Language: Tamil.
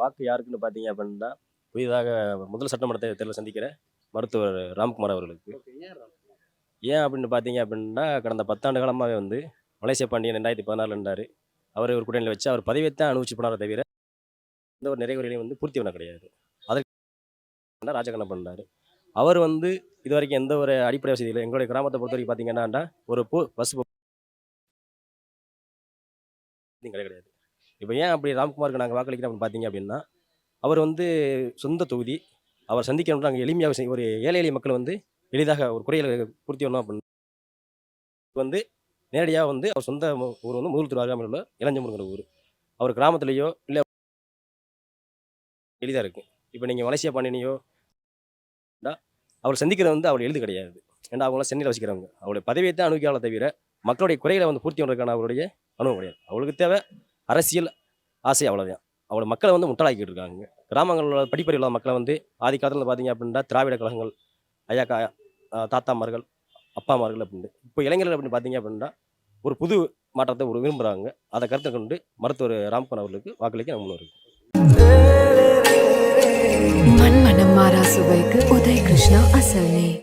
வாக்கு யாருக்குன்னு பார்த்தீங்க அப்படின்னா, புதிதாக முதல் சட்டமன்ற தேர்தலை சந்திக்கிற மருத்துவர் ராம்குமார் அவர்களுக்கு. ஓகே. ஏன் ராம்குமார்? ஏன் அப்படின்னு பார்த்தீங்க அப்படின்னா, கடந்த 10 ஆண்டு காலமாவே வந்து மலேசிய பாண்டியன் 2016ல இருந்தாரு. அவர ஒரு கூட்டணியில வச்சு அவர் பதவியத்தான் அனுபவிச்சு போனாரே தவிர, எந்த ஒரு நிறைகுறைகளையும் வந்து பூர்த்தி பண்ண கிடையாது. அதற்கு ராஜகண்ண பண்ணாரு. அவர் வந்து இதுவரைக்கும் எந்த ஒரு அடிப்படை வசதி இல்ல. எங்களுடைய கிராமத்த பொறுத்தவரைக்கும் பார்த்தீங்கன்னா, ஒரு பஸ் கிடையாது. இப்ப ஏன் அப்படி ராம்குமாருக்கு நாங்க வாக்களிக்கிறோம் அப்படின்னு பார்த்தீங்க அப்படின்னா, அவர் வந்து சொந்த தொகுதி. அவர் சந்திக்கணும்னா அங்க எளிமையாக ஒரு ஏழை எளிய மக்கள் வந்து எளிதாக ஒரு குறைகள பூர்த்தி பண்ணணும் அப்படின்னு வந்து நேரடியா வந்து அவர் சொந்த ஊர் வந்து முதல்தூர் அருகாமையில உள்ள இளஞ்சம்பூர்ங்கிற ஊர். அவர் கிராமத்திலேயோ இல்ல எளிதா இருக்கு. இப்ப நீங்க மலேசியா பாண்டியனையோ அவர் சந்திக்கிறது வந்து அவ்வளவு எளிது கிடையாது. ஏன்னா அவங்கலாம் சென்னையில வசிக்கிறவங்க. அவருடைய பதவியை தான் அனுபவிக்கிறாங்களே தவிர, மக்களுடைய குறைகளை வந்து பூர்த்தி பண்றதுக்கான அவருடைய அனுபவம் கிடையாது. அவங்களுக்கு தேவை அரசியல் ஆசை அவ்வளவுதான். அவள மக்கள வந்து முட்டாளாக்கிட்டு இருக்காங்க. கிராமங்கள்ல படிப்பறிவு இல்லாத மக்கள வந்து ஆதி காலத்துல பார்த்தீங்க அப்படின்னா, திராவிட கழகங்கள், ஐயா தாத்தாமார்கள், அப்பாமார்கள் அப்படின்னு. இப்போ இளைஞர்கள் அப்படின்னு பார்த்தீங்க அப்படின்னா, ஒரு புது மாற்றத்தை விரும்புறாங்க. அத கருத்துல கொண்டு மருத்துவர் ராம்குமார் அவர்களுக்கு வாக்களிக்க நம்ம முன்வருகிறோம். மண்மனம் மாறா சுவைக்கு உதய் கிருஷ்ணா அசல் நெய்.